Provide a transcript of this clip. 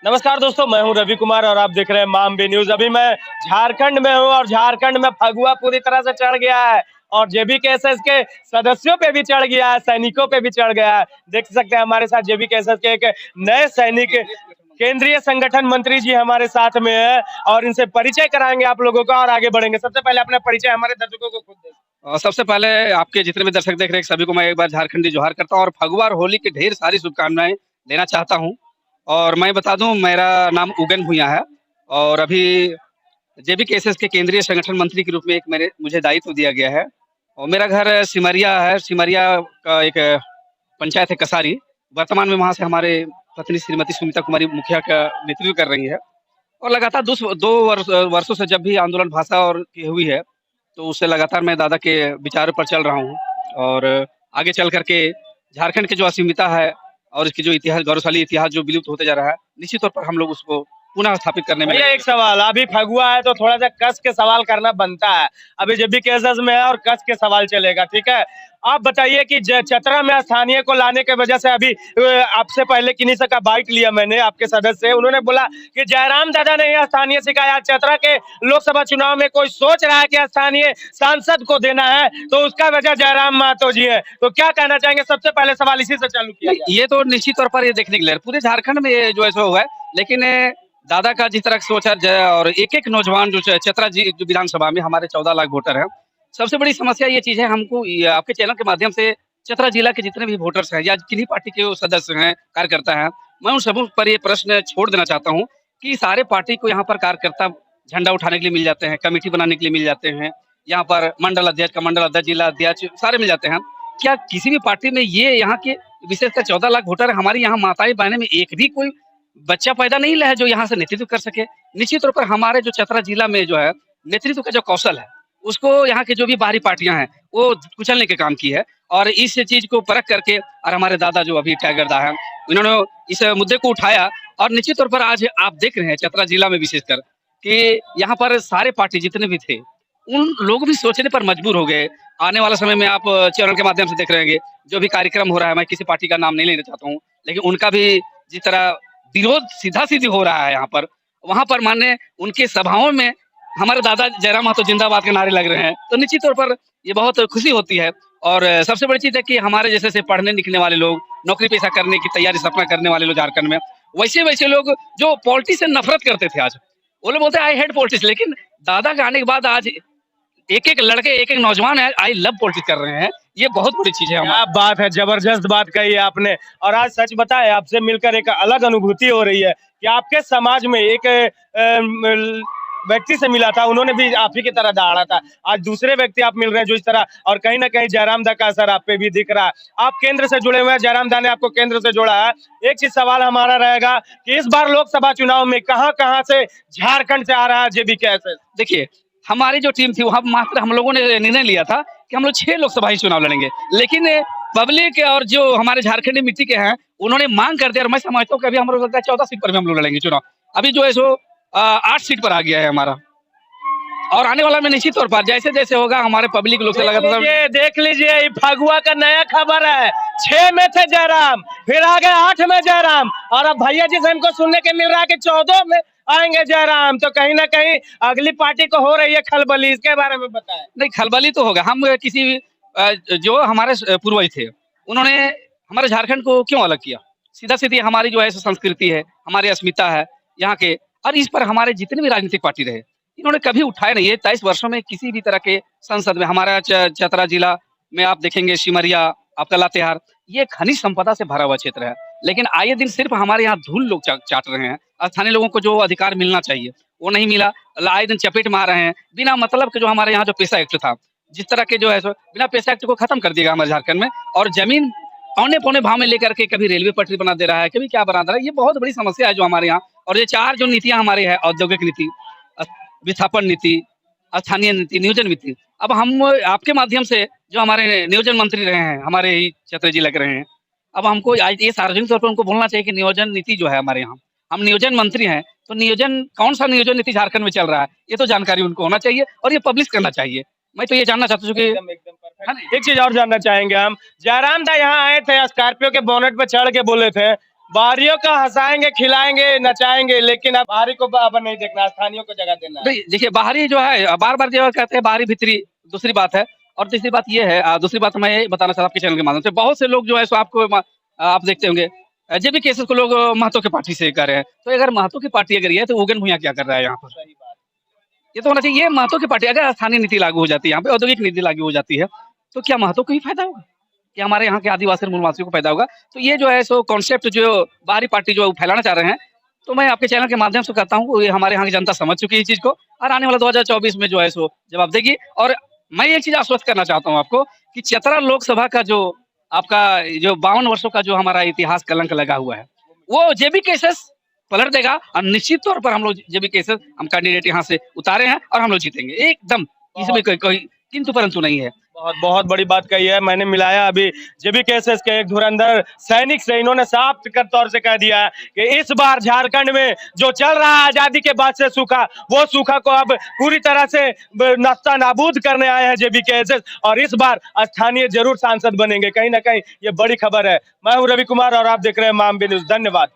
नमस्कार दोस्तों, मैं हूं रवि कुमार और आप देख रहे हैं मामबी न्यूज। अभी मैं झारखंड में हूं और झारखंड में फगुआ पूरी तरह से चढ़ गया है और जेबीकेएसएस के सदस्यों पे भी चढ़ गया है, सैनिकों पे भी चढ़ गया है। देख सकते हैं हमारे साथ जेबीकेएसएस के एक नए सैनिक केंद्रीय संगठन मंत्री जी हमारे साथ में है और इनसे परिचय कराएंगे आप लोगों का और आगे बढ़ेंगे। सबसे पहले अपना परिचय हमारे दर्शकों को खुद दें। सबसे पहले आपके जितने भी दर्शक देख रहे हैं सभी को मैं एक बार झारखंडी जोहार करता हूं और फगुआ और होली की ढेर सारी शुभकामनाएं देना चाहता हूं। और मैं बता दूं, मेरा नाम उगन भुइयां है और अभी जेबीकेएसएस के केंद्रीय संगठन मंत्री के रूप में एक मुझे दायित्व दिया गया है। और मेरा घर सिमरिया है। सिमरिया का एक पंचायत है कसारी। वर्तमान में वहाँ से हमारे पत्नी श्रीमती सुमिता कुमारी मुखिया का नेतृत्व कर रही है। और लगातार दो वर्षों से जब भी आंदोलन भाषा और की हुई है तो उससे लगातार मैं दादा के विचारों पर चल रहा हूँ। और आगे चल करके झारखंड की जो अस्मिता है और इसकी जो इतिहास, गौरवशाली इतिहास जो विलुप्त होते जा रहा है, निश्चित तौर पर हम लोग उसको पुनः स्थापित करने में। भैया एक सवाल, अभी फगुआ है तो थोड़ा सा कस के सवाल करना बनता है। अभी जेबीकेएसएस में है और कस के सवाल चलेगा, ठीक है। आप बताइए कि चतरा में स्थानीय को लाने के वजह से अभी आपसे पहले किन्हीं से का बाइट लिया मैंने, आपके सदस्य, उन्होंने बोला कि जयराम दादा ने यह स्थानीय सिखाया। चतरा के लोकसभा चुनाव में कोई सोच रहा है कि स्थानीय सांसद को देना है तो उसका वजह जयराम महतो जी है, तो क्या कहना चाहेंगे? सबसे पहले सवाल इसी से चालू किया। ये तो निश्चित तौर पर ये देखने के लिए पूरे झारखंड में ये जो ऐसा हुआ है, लेकिन दादा का जिस तरह सोच है और एक नौजवान जो चतरा जी जो विधानसभा में हमारे 14 लाख वोटर है, सबसे बड़ी समस्या ये चीज है। हमको आपके चैनल के माध्यम से चतरा जिला के जितने भी वोटर्स हैं या किन्हीं पार्टी के सदस्य हैं, कार्यकर्ता हैं, मैं उन सबों पर ये प्रश्न छोड़ देना चाहता हूँ कि सारे पार्टी को यहाँ पर कार्यकर्ता झंडा उठाने के लिए मिल जाते हैं, कमेटी बनाने के लिए मिल जाते हैं, यहाँ पर मंडल अध्यक्ष का मंडल अध्यक्ष, जिला अध्यक्ष सारे मिल जाते हैं। क्या किसी भी पार्टी में ये यहाँ के विशेषकर 14 लाख वोटर हमारी यहाँ माताएं बहनें में एक भी कोई बच्चा पैदा नहीं है जो यहाँ से नेतृत्व कर सके? निश्चित तौर पर हमारे जो चतरा जिला में जो है नेतृत्व का जो कौशल है उसको यहाँ के जो भी बाहरी पार्टियां हैं वो कुचलने के काम की है। और इस चीज को परख करके और हमारे दादा जो अभी टाइगरदा है, इन्होंने इस मुद्दे को उठाया और निश्चित तौर पर आज आप देख रहे हैं चतरा जिला में विशेषकर कि यहाँ पर सारे पार्टी जितने भी थे उन लोग भी सोचने पर मजबूर हो गए। आने वाला समय में आप चैनल के माध्यम से देख रहे हैं जो भी कार्यक्रम हो रहा है, मैं किसी पार्टी का नाम नहीं लेना चाहता हूँ, लेकिन उनका भी जिस तरह विरोध सीधा सीधी हो रहा है यहाँ पर, वहां पर माने उनके सभाओं में हमारे दादा जयराम महतो जिंदाबाद के नारे लग रहे हैं, तो निश्चित तौर पर ये बहुत खुशी होती है। और सबसे बड़ी चीज है कि हमारे जैसे से पढ़ने लिखने वाले लोग, नौकरी पेशा करने की तैयारी सपना करने वाले लोग झारखंड में, वैसे लोग जो पॉलिटिक्स से नफरत करते थे, आज वो लोग बोलते हैं आई हेट पॉलिटिक्स, लेकिन दादा के आने के बाद आज एक लड़के, एक नौजवान है आई लव पॉलिटिक्स कर रहे हैं। ये बहुत बड़ी चीज है। क्या बात है, जबरदस्त बात कही है आपने। और आज सच बताए, आपसे मिलकर एक अलग अनुभूति हो रही है कि आपके समाज में एक व्यक्ति से मिला था, उन्होंने भी आप ही की तरह दहाड़ा था। आज दूसरे व्यक्ति आप मिल रहे हैं जो इस तरह, और कहीं ना कहीं जयराम दा का असर आप पे भी दिख रहा है। आप केंद्र से जुड़े हुए हैं, जयराम दा ने आपको केंद्र से जोड़ा है। एक चीज सवाल हमारा रहेगा कि इस बार लोकसभा चुनाव में कहां से झारखंड से आ रहा है जेबीकेएसएस? देखिए, हमारी जो टीम थी वहां मात्र हम लोगों ने निर्णय लिया था कि हम लोग 6 लोकसभा चुनाव लड़ेंगे, लेकिन पब्लिक और जो हमारे झारखंडी मिट्टी के हैं उन्होंने मांग कर दिया और मैं समझता हूँ कि अभी हम लोग लगता है 14 सीट पर भी हम लोग लड़ेंगे चुनाव। अभी जो है सो 8 सीट पर आ गया है हमारा, और आने वाला में निश्चित तौर पर जैसे जैसे होगा हमारे पब्लिक लोग से लगातार देख लीजिए फगुआ का नया खबर है। 6 में थे जयराम, फिर आ गए 8 में जयराम, और अब भैया जी से हमको सुनने के मिल रहा है कि 14 में आएंगे जयराम। तो कहीं ना कहीं अगली पार्टी को हो रही है खलबली, इसके बारे में बताएं। नहीं, खलबली तो होगा। हम किसी जो हमारे पूर्वज थे उन्होंने हमारे झारखंड को क्यों अलग किया? सीधा सीधी हमारी जो है संस्कृति है, हमारी अस्मिता है यहाँ के, और इस पर हमारे जितने भी राजनीतिक पार्टी रहे इन्होंने कभी उठाया नहीं है। 23 वर्षों में किसी भी तरह के संसद में हमारा चतरा जिला में आप देखेंगे, सिमरिया, आपका लातेहार, ये खनिज संपदा से भरा हुआ क्षेत्र है, लेकिन आए दिन सिर्फ हमारे यहाँ धूल लोग चाट रहे हैं। स्थानीय लोगों को जो अधिकार मिलना चाहिए वो नहीं मिला, आए दिन चपेट मार रहे हैं बिना मतलब के। जो हमारे यहाँ जो पेशा एक्ट था, जिस तरह के जो है सो बिना पेशा एक्ट को खत्म कर दिया हमारे झारखंड में, और जमीन पौने पौने भाव में लेकर के कभी रेलवे पटरी बना दे रहा है, कभी क्या बना दे रहा है। ये बहुत बड़ी समस्या है जो हमारे यहाँ। और ये 4 जो नीतियां हमारे हैं, औद्योगिक नीति, विस्थापन नीति, स्थानीय नीति, नियोजन नीति, अब हम आपके माध्यम से जो हमारे नियोजन मंत्री रहे हैं हमारे ही छत्र जी लग रहे हैं, अब हमको ये सार्वजनिक तौर पर उनको बोलना चाहिए कि नियोजन नीति जो है हमारे यहाँ, हम नियोजन मंत्री हैं तो नियोजन कौन सा नियोजन नीति झारखंड में चल रहा है ये तो जानकारी उनको होना चाहिए और ये पब्लिश करना चाहिए। मैं तो ये जानना चाहता हूँ कि एक चीज और जानना चाहेंगे हम। जयराम दा यहाँ आए थे, स्कॉर्पियो के बोनेट पे चढ़ के बोले थे बाहरियों का हंसाएंगे, खिलाएंगे, नचाएंगे, लेकिन अब बाहरी को अब नहीं देखना, स्थानीय को जगह देना है। नहीं, देखिए बाहरी जो है बार बार जो कहते हैं बाहरी भीतरी, दूसरी बात है। और तीसरी बात ये है, दूसरी बात मैं ये बताना चाहता हूँ आपके चैनल के माध्यम से, बहुत से लोग जो है सो आपको आप देखते होंगे जेबी केसेस को लोग महतो की पार्टी से कर रहे हैं। तो अगर महतो की पार्टी अगर ये है तो उगन भुइयां क्या कर रहा है यहाँ पर? सही बात। ये तो होना चाहिए। ये महतो की पार्टी अगर स्थानीय नीति लागू हो जाती है, यहाँ पे औद्योगिक नीति लागू हो जाती है, तो क्या महतो को ही फायदा होगा? क्या हमारे यहाँ के आदिवासी और मूलवासियों को फायदा होगा? तो ये जो है सो कॉन्सेप्ट जो बाहरी पार्टी जो फैलाना चाह रहे हैं, तो मैं आपके चैनल के माध्यम से कहता हूँ ये हमारे यहाँ की जनता समझ चुकी है इस चीज को, और आने वाला 2024 में जो है सो जवाब देगी। और मैं एक चीज आश्वस्त करना चाहता हूँ आपको कि चतरा लोकसभा का जो आपका जो 52 वर्षों का जो हमारा इतिहास कलंक लगा हुआ है, वो जेबी केसेस पलट देगा। और निश्चित तौर पर हम लोग जेबी केसेस हम कैंडिडेट यहाँ से उतारे हैं और हम लोग जीतेंगे एकदम, इसमें कोई किंतु परंतु नहीं है। बहुत बहुत बड़ी बात कही है। मैंने मिलाया अभी जेबी केसेस के एक धुरंधर सैनिक से, इन्होंने साफ कर तौर से कह दिया है कि इस बार झारखंड में जो चल रहा है आजादी के बाद से सूखा, वो सूखा को अब पूरी तरह से नास्ता नाबूद करने आए हैं जेबी केसेस, और इस बार स्थानीय जरूर सांसद बनेंगे। कहीं ना कहीं ये बड़ी खबर है। मैं हूं रवि कुमार और आप देख रहे हैं मामबी न्यूज। धन्यवाद।